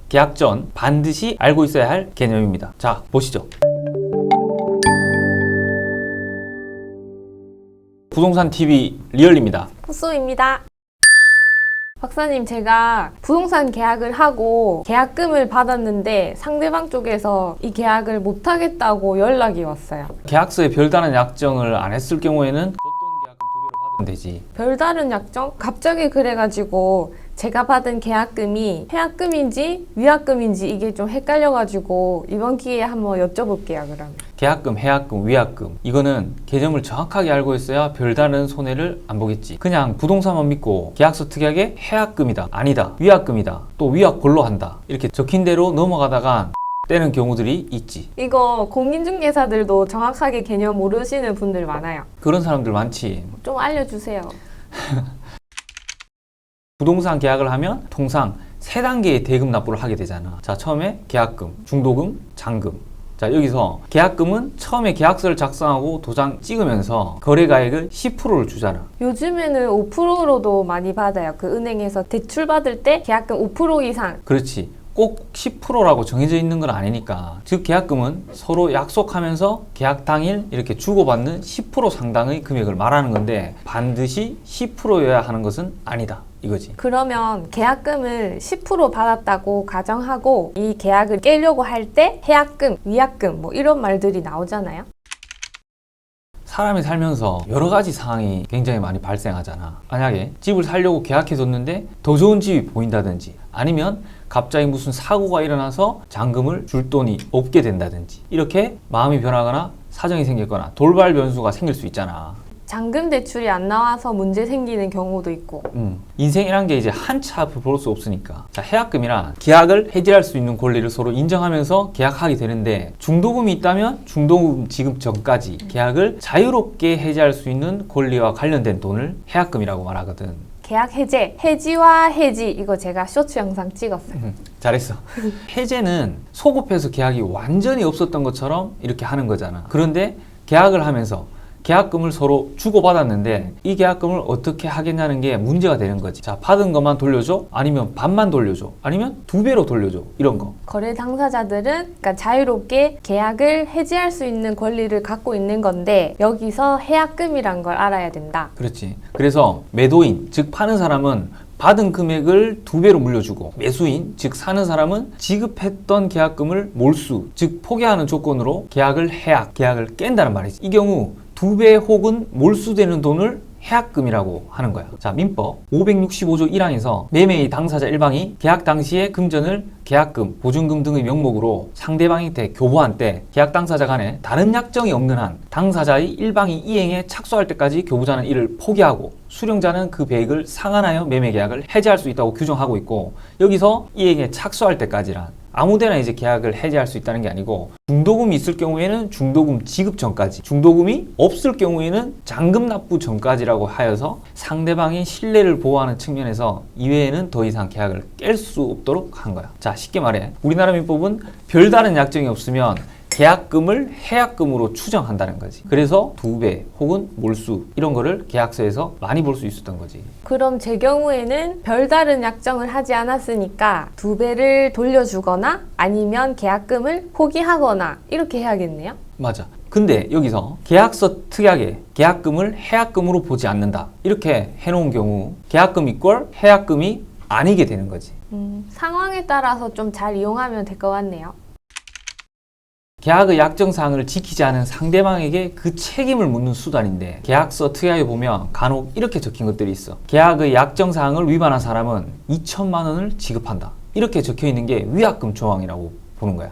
계약 전 반드시 알고 있어야 할 개념입니다. 자, 보시죠. 부동산 TV 리얼입니다. 호수입니다. 박사님, 제가 부동산 계약을 하고 계약금을 받았는데 상대방 쪽에서 이 계약을 못하겠다고 연락이 왔어요. 계약서에 별다른 약정을 안 했을 경우에는 줬던 계약금 2배로 받으면 되지. 별다른 약정? 갑자기 그래가지고 제가 받은 계약금이 해약금인지 위약금인지 이게 좀 헷갈려가지고 이번 기회에 한번 여쭤볼게요, 그러면. 계약금, 해약금, 위약금, 이거는 개념을 정확하게 알고 있어야 별다른 손해를 안 보겠지. 그냥 부동산만 믿고 계약서 특이하게 해약금이다, 아니다, 위약금이다, 또 위약골로 한다 이렇게 적힌 대로 넘어가다가 떼는 경우들이 있지. 이거 공인중개사들도 정확하게 개념 모르시는 분들 많아요. 그런 사람들 많지. 좀 알려주세요. 부동산 계약을 하면 통상 3단계의 대금 납부를 하게 되잖아. 자, 처음에 계약금, 중도금, 잔금. 자, 여기서 계약금은 처음에 계약서를 작성하고 도장 찍으면서 거래가액을 10%를 주잖아. 요즘에는 5%로도 많이 받아요. 그 은행에서 대출 받을 때 계약금 5% 이상. 그렇지. 꼭 10%라고 정해져 있는 건 아니니까. 즉 계약금은 서로 약속하면서 계약 당일 이렇게 주고받는 10% 상당의 금액을 말하는 건데 반드시 10%여야 하는 것은 아니다 이거지. 그러면 계약금을 10% 받았다고 가정하고 이 계약을 깨려고 할 때 해약금, 위약금 뭐 이런 말들이 나오잖아요. 사람이 살면서 여러 가지 상황이 굉장히 많이 발생하잖아. 만약에 집을 사려고 계약해뒀는데 더 좋은 집이 보인다든지, 아니면 갑자기 무슨 사고가 일어나서 잔금을 줄 돈이 없게 된다든지, 이렇게 마음이 변하거나 사정이 생겼거나 돌발 변수가 생길 수 있잖아. 잔금 대출이 안 나와서 문제 생기는 경우도 있고. 인생이란 게 이제 한 차 앞을 볼 수 없으니까. 자, 해약금이란 계약을 해지할 수 있는 권리를 서로 인정하면서 계약하게 되는데, 중도금이 있다면 중도금 지급 전까지 계약을 자유롭게 해지할 수 있는 권리와 관련된 돈을 해약금이라고 말하거든. 계약 해제, 해지와 해지 이거 제가 쇼츠 영상 찍었어요. 잘했어. 해제는 소급해서 계약이 완전히 없었던 것처럼 이렇게 하는 거잖아. 그런데 계약을 하면서 계약금을 서로 주고받았는데 이 계약금을 어떻게 하겠냐는 게 문제가 되는 거지. 자, 받은 것만 돌려줘? 아니면 반만 돌려줘? 아니면 2배로 돌려줘? 이런 거. 거래 당사자들은 그러니까 자유롭게 계약을 해지할 수 있는 권리를 갖고 있는 건데 여기서 해약금이란 걸 알아야 된다. 그렇지. 그래서 매도인, 즉 파는 사람은 받은 금액을 2배로 물려주고, 매수인, 즉 사는 사람은 지급했던 계약금을 몰수, 즉 포기하는 조건으로 계약을 계약을 깬다는 말이지. 이 경우 2배 혹은 몰수되는 돈을 해약금이라고 하는 거야. 자, 민법 565조 1항에서 매매의 당사자 일방이 계약 당시에 금전을 계약금, 보증금 등의 명목으로 상대방한테 교부한 때 계약 당사자 간에 다른 약정이 없는 한 당사자의 일방이 이행에 착수할 때까지 교부자는 이를 포기하고 수령자는 그 배액을 상환하여 매매 계약을 해지할 수 있다고 규정하고 있고, 여기서 이행에 착수할 때까지란 아무데나 이제 계약을 해지할 수 있다는 게 아니고, 중도금이 있을 경우에는 중도금 지급 전까지, 중도금이 없을 경우에는 잔금 납부 전까지라고 하여서 상대방의 신뢰를 보호하는 측면에서 이외에는 더 이상 계약을 깰 수 없도록 한 거야. 자, 쉽게 말해 우리나라 민법은 별다른 약정이 없으면 계약금을 해약금으로 추정한다는 거지. 그래서 2배 혹은 몰수 이런 거를 계약서에서 많이 볼 수 있었던 거지. 그럼 제 경우에는 별다른 약정을 하지 않았으니까 2배를 돌려주거나 아니면 계약금을 포기하거나 이렇게 해야겠네요? 맞아. 근데 여기서 계약서 특이하게 계약금을 해약금으로 보지 않는다 이렇게 해놓은 경우 계약금 이꼴 해약금이 아니게 되는 거지. 상황에 따라서 좀 잘 이용하면 될 것 같네요. 계약의 약정사항을 지키지 않은 상대방에게 그 책임을 묻는 수단인데, 계약서 특이하게 보면 간혹 이렇게 적힌 것들이 있어. 계약의 약정사항을 위반한 사람은 2천만 원을 지급한다 이렇게 적혀있는 게 위약금 조항이라고 보는 거야.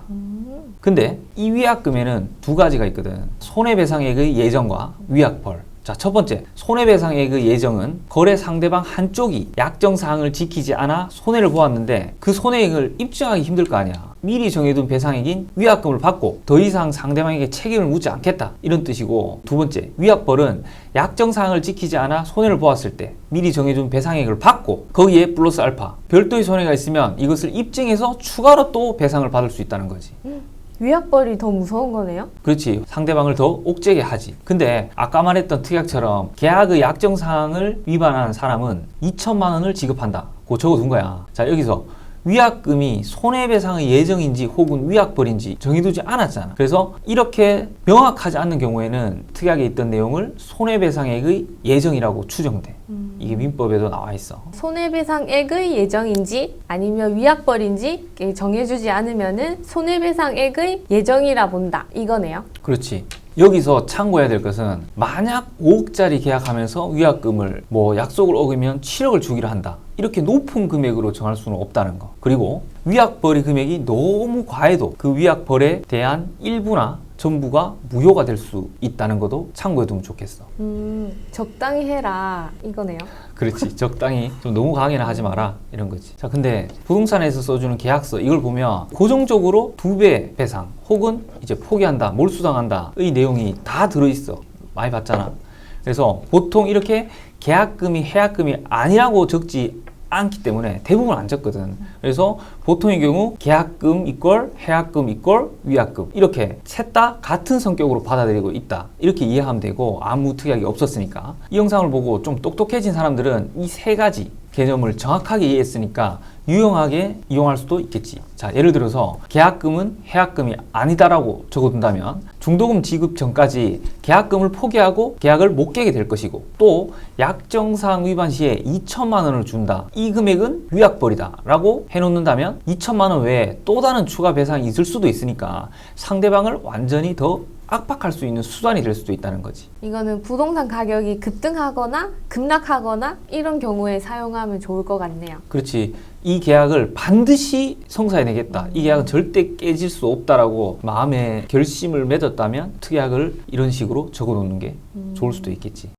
근데 이 위약금에는 2가지가 있거든. 손해배상액의 예정과 위약벌. 자, 첫 번째, 손해배상액의 예정은 거래 상대방 한쪽이 약정사항을 지키지 않아 손해를 보았는데 그 손해액을 입증하기 힘들 거 아니야. 미리 정해둔 배상액인 위약금을 받고 더 이상 상대방에게 책임을 묻지 않겠다 이런 뜻이고, 2번째, 위약벌은 약정사항을 지키지 않아 손해를 보았을 때 미리 정해둔 배상액을 받고 거기에 플러스 알파 별도의 손해가 있으면 이것을 입증해서 추가로 또 배상을 받을 수 있다는 거지. 위약벌이 더 무서운 거네요? 그렇지. 상대방을 더 옥죄게 하지. 근데 아까 말했던 특약처럼 계약의 약정사항을 위반한 사람은 2천만 원을 지급한다 고 적어둔 거야. 자, 여기서 위약금이 손해배상의 예정인지 혹은 위약벌인지 정해두지 않았잖아. 그래서 이렇게 명확하지 않는 경우에는 특약에 있던 내용을 손해배상액의 예정이라고 추정돼. 이게 민법에도 나와 있어. 손해배상액의 예정인지 아니면 위약벌인지 정해주지 않으면은 손해배상액의 예정이라 본다 이거네요. 그렇지. 여기서 참고해야 될 것은 만약 5억짜리 계약하면서 위약금을 약속을 어기면 7억을 주기로 한다. 이렇게 높은 금액으로 정할 수는 없다는 거. 그리고 위약벌이 금액이 너무 과해도 그 위약벌에 대한 일부나 전부가 무효가 될 수 있다는 것도 참고해두면 좋겠어. 적당히 해라 이거네요. 그렇지. 적당히 좀 너무 강하게는 하지 마라 이런 거지. 자, 근데 부동산에서 써주는 계약서 이걸 보면 고정적으로 2배 배상 혹은 이제 포기한다, 몰수당한다 의 내용이 다 들어있어. 많이 봤잖아. 그래서 보통 이렇게 계약금이 해약금이 아니라고 적지 않기 때문에 대부분 안 적거든. 그래서 보통의 경우 계약금 이꼴 해약금 이꼴 위약금 이렇게 셋 다 같은 성격으로 받아들이고 있다. 이렇게 이해하면 되고 아무 특약이 없었으니까. 이 영상을 보고 좀 똑똑해진 사람들은 이 세 가지 개념을 정확하게 이해했으니까 유용하게 이용할 수도 있겠지. 자, 예를 들어서 계약금은 해약금이 아니다라고 적어둔다면 중도금 지급 전까지 계약금을 포기하고 계약을 못 깨게 될 것이고 또 약정사항 위반 시에 2천만 원을 준다. 이 금액은 위약벌이다 라고 해놓는다면 2천만 원 외에 또 다른 추가 배상이 있을 수도 있으니까 상대방을 완전히 더 압박할 수 있는 수단이 될 수도 있다는 거지. 이거는 부동산 가격이 급등하거나 급락하거나 이런 경우에 사용하면 좋을 것 같네요. 그렇지. 이 계약을 반드시 성사해내겠다. 이 계약은 절대 깨질 수 없다라고 마음에 결심을 맺었다면 특약을 이런 식으로 적어놓는 게 좋을 수도 있겠지.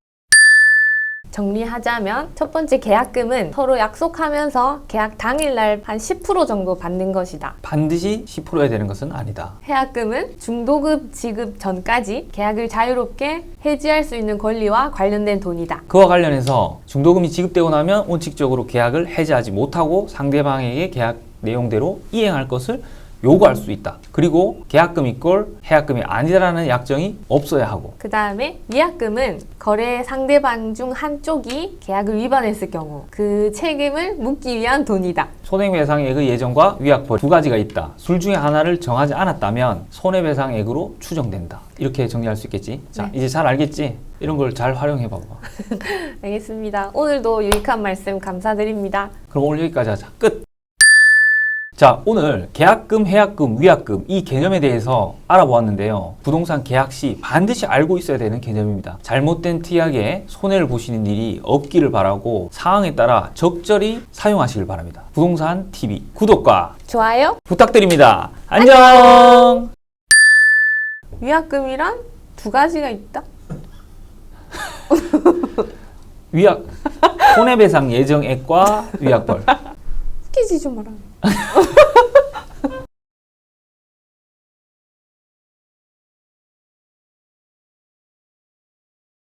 정리하자면 첫 번째 계약금은 서로 약속하면서 계약 당일날 한 10% 정도 받는 것이다. 반드시 10%해야 되는 것은 아니다. 해약금은 중도금 지급 전까지 계약을 자유롭게 해지할 수 있는 권리와 관련된 돈이다. 그와 관련해서 중도금이 지급되고 나면 원칙적으로 계약을 해지하지 못하고 상대방에게 계약 내용대로 이행할 것을 요구할 수 있다. 그리고 계약금 이꼴 해약금이 아니라는 약정이 없어야 하고 그 다음에 위약금은 거래 상대방 중 한쪽이 계약을 위반했을 경우 그 책임을 묻기 위한 돈이다. 손해배상액의 예정과 위약벌 두 가지가 있다. 둘 중에 하나를 정하지 않았다면 손해배상액으로 추정된다. 이렇게 정리할 수 있겠지. 자, 이제 잘 알겠지? 이런 걸 잘 활용해 봐봐. 알겠습니다. 오늘도 유익한 말씀 감사드립니다. 그럼 오늘 여기까지 하자. 끝! 자, 오늘 계약금, 해약금, 위약금 이 개념에 대해서 알아보았는데요. 부동산 계약 시 반드시 알고 있어야 되는 개념입니다. 잘못된 특약에 손해를 보시는 일이 없기를 바라고 상황에 따라 적절히 사용하시길 바랍니다. 부동산 TV 구독과 좋아요. 부탁드립니다. 안녕! 위약금이란 두 가지가 있다. 손해배상 예정액과 위약벌. 웃기지 좀 마라.